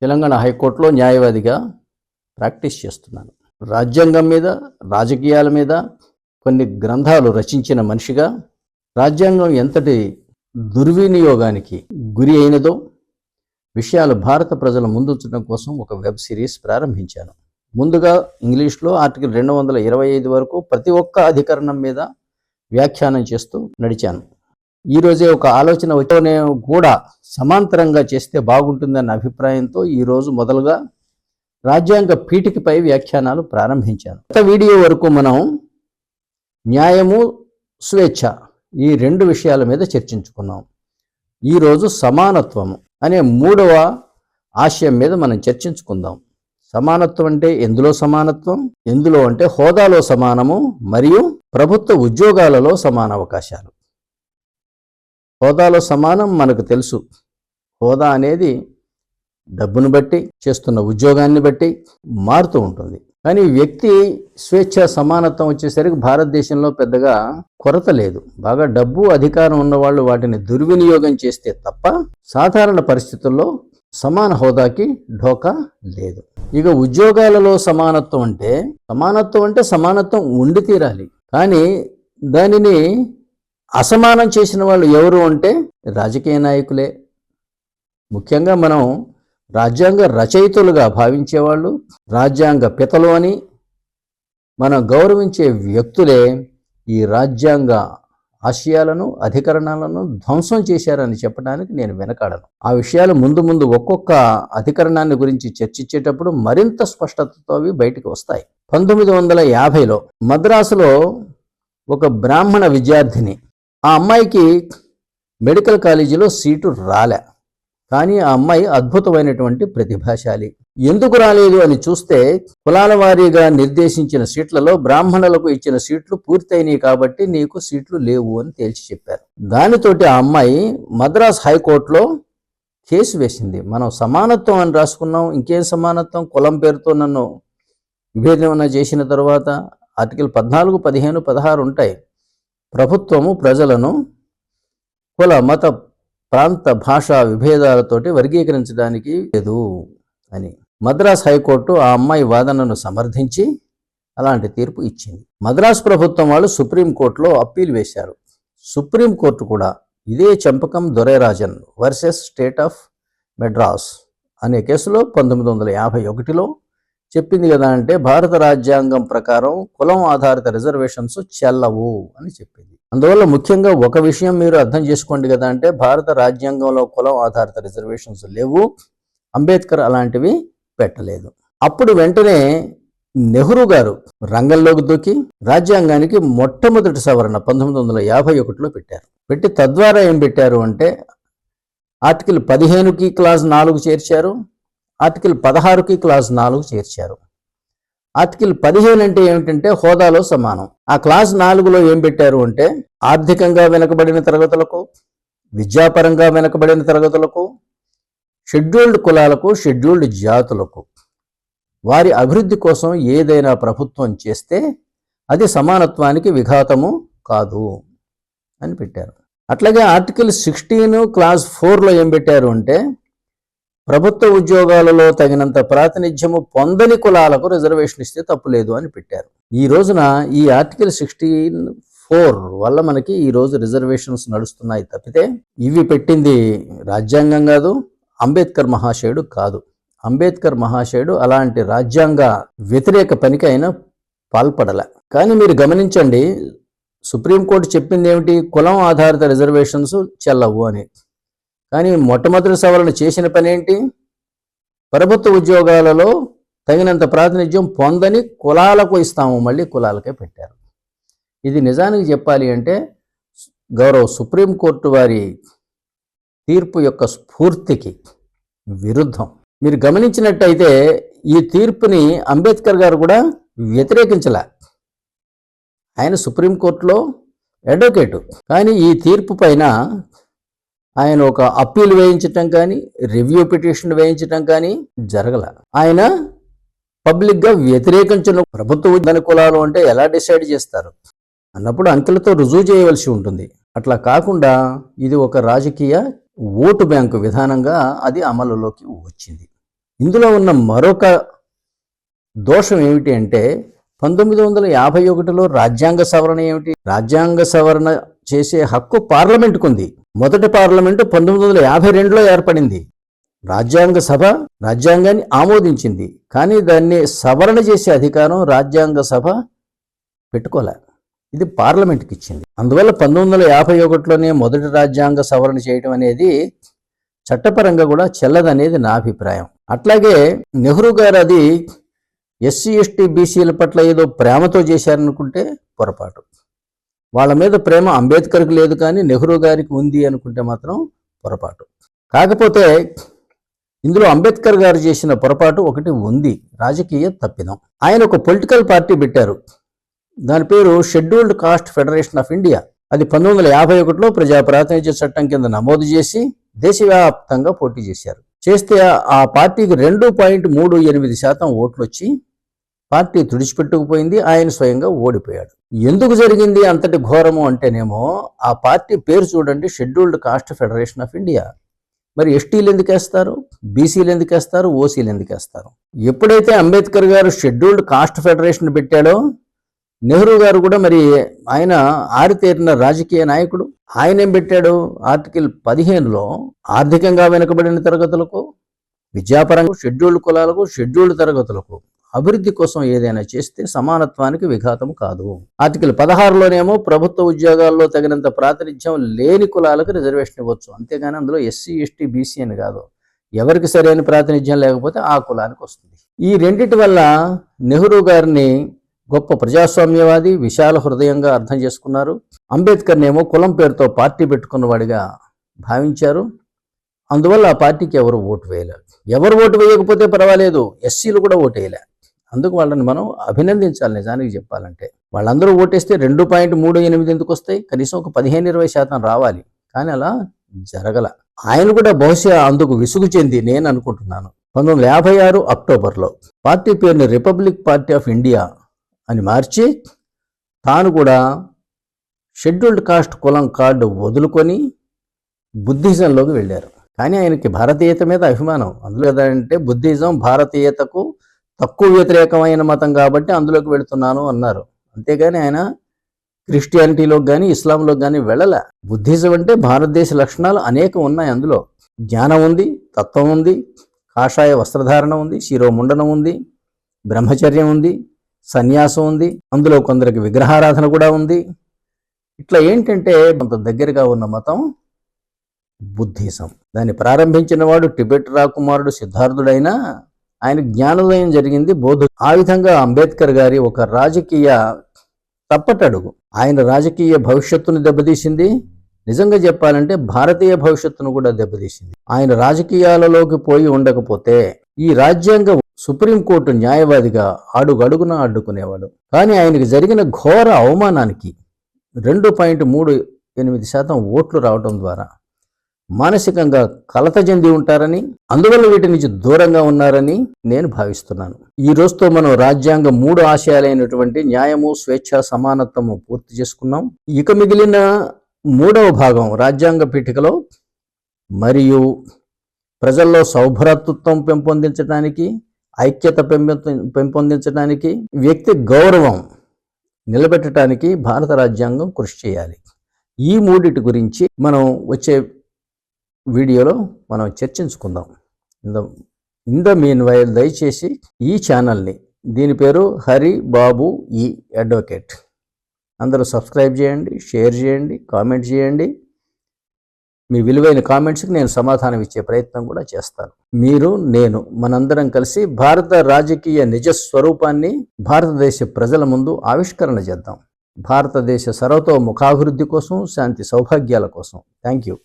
తెలంగాణ హైకోర్టులో న్యాయవాదిగా ప్రాక్టీస్ చేస్తున్నాను. రాజ్యాంగం మీద, రాజకీయాల మీద కొన్ని గ్రంథాలు రచించిన మనిషిగా రాజ్యాంగం ఎంతటి దుర్వినియోగానికి గురి అయినదో విషయాలు భారత ప్రజల ముందుంచడం కోసం ఒక వెబ్ సిరీస్ ప్రారంభించాను. ముందుగా ఇంగ్లీష్లో ఆర్టికల్ 225 వరకు ప్రతి ఒక్క అధికరణం మీద వ్యాఖ్యానం చేస్తూ నడిచాను. ఈరోజే ఒక ఆలోచన వచ్చే కూడా సమాంతరంగా చేస్తే బాగుంటుందన్న అభిప్రాయంతో ఈరోజు మొదలుగా రాజ్యాంగ పీఠికపై వ్యాఖ్యానాలు ప్రారంభించాను. గత వీడియో వరకు మనం న్యాయము, స్వేచ్ఛ ఈ రెండు విషయాల మీద చర్చించుకున్నాం. ఈరోజు సమానత్వము అనే మూడవ ఆశయం మీద మనం చర్చించుకుందాం. సమానత్వం అంటే ఎందులో సమానత్వం? ఎందులో అంటే హోదాలో సమానము మరియు ప్రభుత్వ ఉద్యోగాలలో సమాన అవకాశాలు. హోదాలో సమానం మనకు తెలుసు. హోదా అనేది డబ్బును బట్టి, చేస్తున్న ఉద్యోగాన్ని బట్టి మారుతూ ఉంటుంది. కానీ వ్యక్తి స్వేచ్ఛ, సమానత్వం వచ్చేసరికి భారతదేశంలో పెద్దగా కొరత లేదు. బాగా డబ్బు, అధికారం ఉన్నవాళ్ళు వాటిని దుర్వినియోగం చేస్తే తప్ప సాధారణ పరిస్థితుల్లో సమాన హోదాకి ఢోకా లేదు. ఇక ఉద్యోగాలలో సమానత్వం అంటే సమానత్వం ఉండి తీరాలి. కానీ దానిని అసమానం చేసిన వాళ్ళు ఎవరు అంటే రాజకీయ నాయకులే. ముఖ్యంగా మనం రాజ్యాంగ రచయితలుగా భావించేవాళ్ళు, రాజ్యాంగ పితలు అని మనం గౌరవించే వ్యక్తులే ఈ రాజ్యాంగ ఆశయాలను, అధికరణాలను ధ్వంసం చేశారని చెప్పడానికి నేను వెనకాడను. ఆ విషయాలు ముందు ఒక్కొక్క అధికరణాన్ని గురించి చర్చించేటప్పుడు మరింత స్పష్టతతో అవి బయటికి వస్తాయి. 1950లో మద్రాసులో ఒక బ్రాహ్మణ విద్యార్థిని, ఆ అమ్మాయికి మెడికల్ కాలేజీలో సీటు రాలే. కానీ ఆ అమ్మాయి అద్భుతమైనటువంటి ప్రతిభాశాలి. ఎందుకు రాలేదు అని చూస్తే కులాల వారీగా నిర్దేశించిన సీట్లలో బ్రాహ్మణులకు ఇచ్చిన సీట్లు పూర్తయినాయి కాబట్టి నీకు సీట్లు లేవు అని తేల్చి చెప్పారు. దానితోటి ఆ అమ్మాయి మద్రాస్ హైకోర్టులో కేసు వేసింది. మనం సమానత్వం అని రాసుకున్నాం, ఇంకేం సమానత్వం? కులం పేరుతో నన్ను విభేదన చేసిన తర్వాత ఆర్టికల్ 14, 15, 16 ఉంటాయి. ప్రభుత్వము ప్రజలను కుల, మత, ప్రాంత, భాషా విభేదాలతోటి వర్గీకరించడానికి లేదు అని మద్రాస్ హైకోర్టు ఆ అమ్మాయి వాదనను సమర్థించి అలాంటి తీర్పు ఇచ్చింది. మద్రాస్ ప్రభుత్వం వాళ్ళు సుప్రీంకోర్టులో అప్పీల్ వేశారు. సుప్రీంకోర్టు కూడా ఇదే Champakam Dorairajan versus state of Madras అనే కేసులో 1951లో చెప్పింది కదా, అంటే భారత రాజ్యాంగం ప్రకారం కులం ఆధారిత రిజర్వేషన్స్ చెల్లవు అని చెప్పింది. అందువల్ల ముఖ్యంగా ఒక విషయం మీరు అర్థం చేసుకోండి కదా, అంటే భారత రాజ్యాంగంలో కులం ఆధారిత రిజర్వేషన్స్ లేవు, అంబేద్కర్ అలాంటివి పెట్టలేదు. అప్పుడు వెంటనే నెహ్రూ గారు రంగంలోకి దూకి రాజ్యాంగానికి మొట్టమొదటి సవరణ 1951లో పెట్టారు. పెట్టి తద్వారా ఏం పెట్టారు అంటే ఆర్టికల్ 15కి క్లాజ్ 4 చేర్చారు, ఆర్టికల్ 16కి క్లాజ్ 4 చేర్చారు. ఆర్టికల్ 15 అంటే ఏమిటంటే హోదాలో సమానం. ఆ క్లాజ్ 4లో ఏం పెట్టారు అంటే ఆర్థికంగా వెనుకబడిన తరగతులకు, విద్యాపరంగా వెనుకబడిన తరగతులకు, షెడ్యూల్డ్ కులాలకు, షెడ్యూల్డ్ జాతులకు వారి అభివృద్ధి కోసం ఏదైనా ప్రభుత్వం చేస్తే అది సమానత్వానికి విఘాతము కాదు అని పెట్టారు. అట్లాగే ఆర్టికల్ 16 క్లాజ్ 4లో ఏం పెట్టారు అంటే ప్రభుత్వ ఉద్యోగాలలో తగినంత ప్రాతినిధ్యము పొందని కులాలకు రిజర్వేషన్ ఇస్తే తప్పులేదు అని పెట్టారు. ఈ రోజున ఈ ఆర్టికల్ 16(4) వల్ల మనకి ఈ రోజు రిజర్వేషన్స్ నడుస్తున్నాయి తప్పితే ఇవి పెట్టింది రాజ్యాంగం కాదు, అంబేద్కర్ మహాశయుడు కాదు. అంబేద్కర్ మహాశయుడు అలాంటి రాజ్యాంగ వ్యతిరేక పనికి అయినా పాల్పడలే. కానీ మీరు గమనించండి, సుప్రీంకోర్టు చెప్పింది ఏమిటి? కులం ఆధారిత రిజర్వేషన్స్ చెల్లవు అని. కానీ మొట్టమొదటి సవరణ చేసిన పని ఏంటి? ప్రభుత్వ ఉద్యోగాలలో తగినంత ప్రాతినిధ్యం పొందని కులాలకు ఇస్తాము, మళ్ళీ కులాలకే పెట్టారు. ఇది నిజానికి చెప్పాలి అంటే గౌరవ సుప్రీంకోర్టు వారి తీర్పు యొక్క స్ఫూర్తికి విరుద్ధం. మీరు గమనించినట్టయితే ఈ తీర్పుని అంబేద్కర్ గారు కూడా వ్యతిరేకించలే. ఆయన సుప్రీంకోర్టులో అడ్వకేటు. కానీ ఈ తీర్పు పైన ఆయన ఒక అప్పీల్ వేయించటం కానీ, రివ్యూ పిటిషన్ వేయించటం కానీ జరగల. ఆయన పబ్లిక్గా వ్యతిరేకించిన ప్రభుత్వ ఉద్యోగ కులాలు అంటే ఎలా డిసైడ్ చేస్తారు అన్నప్పుడు అంకెలతో రుజువు చేయవలసి ఉంటుంది. అట్లా కాకుండా ఇది ఒక రాజకీయ ఓటు బ్యాంకు విధానంగా అది అమలులోకి వచ్చింది. ఇందులో ఉన్న మరొక దోషం ఏమిటి అంటే 1951లో రాజ్యాంగ సవరణ ఏమిటి? రాజ్యాంగ సవరణ చేసే హక్కు పార్లమెంటుకు ఉంది. మొదటి పార్లమెంటు 1952లో ఏర్పడింది. రాజ్యాంగ సభ రాజ్యాంగాన్ని ఆమోదించింది, కానీ దాన్ని సవరణ చేసే అధికారం రాజ్యాంగ సభ పెట్టుకోలే. ఇది పార్లమెంట్కి ఇచ్చింది. అందువల్ల 1951లోనే మొదటి రాజ్యాంగ సవరణ చేయడం అనేది చట్టపరంగా కూడా చెల్లదనేది నా అభిప్రాయం. అట్లాగే నెహ్రూ గారు అది ఎస్సీ ఎస్టీ బీసీల పట్ల ఏదో ప్రేమతో చేశారనుకుంటే పొరపాటు. వాళ్ళ మీద ప్రేమ అంబేద్కర్కి లేదు, కానీ నెహ్రూ గారికి ఉంది అనుకుంటే మాత్రం పొరపాటు. కాకపోతే ఇందులో అంబేద్కర్ గారు చేసిన పొరపాటు ఒకటి ఉంది, రాజకీయ తప్పిదం. ఆయన ఒక పొలిటికల్ పార్టీ పెట్టారు, దాని పేరు scheduled cost federation of India. అది 1951లో ప్రజా ప్రాతినిధ్య చట్టం కింద నమోదు చేసి దేశవ్యాప్తంగా పోటీ చేశారు. చేస్తే ఆ పార్టీకి 2.38% ఓట్లు వచ్చి పార్టీ తుడిచిపెట్టుకుపోయింది. ఆయన స్వయంగా ఓడిపోయాడు. ఎందుకు జరిగింది అంతటి ఘోరము అంటేనేమో, ఆ పార్టీ పేరు చూడండి, scheduled cost federation of India. మరి ఎస్టీలు ఎందుకు వేస్తారు, బీసీలు ఎందుకు వేస్తారు, ఓసీలు ఎందుకు వేస్తారు? ఎప్పుడైతే అంబేద్కర్ గారు షెడ్యూల్డ్ కాస్ట్ ఫెడరేషన్ పెట్టాడో, నెహ్రూ గారు కూడా మరి ఆయన ఆరితేరిన రాజకీయ నాయకుడు. ఆయన ఏం పెట్టాడు? ఆర్టికల్ 15లో ఆర్థికంగా వెనుకబడిన తరగతులకు, విద్యాపరంగా షెడ్యూల్డ్ కులాలకు, షెడ్యూల్డ్ తరగతులకు అభివృద్ధి కోసం ఏదైనా చేస్తే సమానత్వానికి విఘాతం కాదు. ఆర్టికల్ 16లోనేమో ప్రభుత్వ ఉద్యోగాల్లో తగినంత ప్రాతినిధ్యం లేని కులాలకు రిజర్వేషన్ ఇవ్వచ్చు, అంతేగాని అందులో ఎస్సీ ఎస్టీ బీసీ అని కాదు. ఎవరికి సరైన ప్రాతినిధ్యం లేకపోతే ఆ కులానికి వస్తుంది. ఈ రెండిటి వల్ల నెహ్రూ గారిని గొప్ప ప్రజాస్వామ్యవాది, విశాల హృదయంగా అర్థం చేసుకున్నారు. అంబేద్కర్నేమో కులం పేరుతో పార్టీ పెట్టుకున్నవాడిగా భావించారు. అందువల్ల ఆ పార్టీకి ఎవరు ఓటు వేయలేరు. ఎవరు ఓటు వేయకపోతే పర్వాలేదు, ఎస్సీలు కూడా ఓటు వేయలే. అందుకు వాళ్ళని మనం అభినందించాలి. నిజానికి చెప్పాలంటే వాళ్ళందరూ ఓటేస్తే 2.38 ఎందుకు వస్తాయి? కనీసం ఒక 15-20% రావాలి, కానీ అలా జరగల. ఆయన కూడా బహుశా అందుకు విసుగు చెంది, నేను అనుకుంటున్నాను, 1956 అక్టోబర్లో పార్టీ పేరుని రిపబ్లిక్ పార్టీ ఆఫ్ ఇండియా అని మార్చి తాను కూడా షెడ్యూల్డ్ కాస్ట్ కులం కార్డు వదులుకొని బుద్ధిజంలోకి వెళ్ళారు. కానీ ఆయనకి భారతీయత మీద అభిమానం. అందులో ఏదంటే బుద్ధిజం భారతీయతకు తక్కువ వ్యతిరేకమైన మతం కాబట్టి అందులోకి వెళుతున్నాను అన్నారు. అంతేగాని ఆయన క్రిస్టియానిటీలోకి కానీ ఇస్లాంలోకి కానీ వెళ్ళలే. బుద్ధిజం అంటే భారతదేశ లక్షణాలు అనేకం ఉన్నాయి. అందులో జ్ఞానం ఉంది, తత్వం ఉంది, కాషాయ వస్త్రధారణ ఉంది, శిరోముండనం ఉంది, బ్రహ్మచర్యం ఉంది, సన్యాసం ఉంది, అందులో కొందరికి విగ్రహారాధన కూడా ఉంది. ఇట్లా ఏంటంటే కొంత దగ్గరగా ఉన్న మతం బుద్ధిజం. దాన్ని ప్రారంభించిన వాడు టిబెట్ రాకుమారుడు సిద్ధార్థుడైనా ఆయన జ్ఞానోదయం జరిగింది బౌద్ధ. ఆ విధంగా అంబేద్కర్ గారి ఒక రాజకీయ తప్పటడుగు ఆయన రాజకీయ భవిష్యత్తును దెబ్బతీసింది. నిజంగా చెప్పాలంటే భారతీయ భవిష్యత్తును కూడా దెబ్బతీసింది. ఆయన రాజకీయాలలోకి పోయి ఉండకపోతే ఈ రాజ్యాంగ సుప్రీంకోర్టు న్యాయవాదిగా అడుగడుగున అడ్డుకునేవాడు. కానీ ఆయనకి జరిగిన ఘోర అవమానానికి 2.38% ఓట్లు రావడం ద్వారా మానసికంగా కలత చెంది ఉంటారని, అందువల్ల వీటి నుంచి దూరంగా ఉన్నారని నేను భావిస్తున్నాను. ఈ రోజుతో మనం రాజ్యాంగ 3 ఆశయాలైనటువంటి న్యాయము, స్వేచ్ఛ, సమానత్వము పూర్తి చేసుకున్నాం. ఇక మిగిలిన 3వ భాగం రాజ్యాంగ పీఠికలో మరియు ప్రజల్లో సౌభ్రాతృత్వం పెంపొందించడానికి, ఐక్యత పెంపొందించడానికి, వ్యక్తి గౌరవం నిలబెట్టడానికి భారత రాజ్యాంగం కృషి చేయాలి. ఈ 3 గురించి మనం వచ్చే వీడియోలో మనం చర్చించుకుందాం. ఇన్ ద మీన్ వైల్ దయచేసి ఈ ఛానల్ని, దీని పేరు హరి బాబు ఈ అడ్వకేట్, అందరూ సబ్స్క్రైబ్ చేయండి, షేర్ చేయండి, కామెంట్ చేయండి. మీ విలువైన కామెంట్స్కి నేను సమాధానం ఇచ్చే ప్రయత్నం కూడా చేస్తాను. మీరు, నేను, మనందరం కలిసి భారత రాజకీయ నిజ స్వరూపాన్ని భారతదేశ ప్రజల ముందు ఆవిష్కరణ చేద్దాం. భారతదేశ సర్వతోముఖాభివృద్ధి కోసం, శాంతి సౌభాగ్యాల కోసం. Thank you.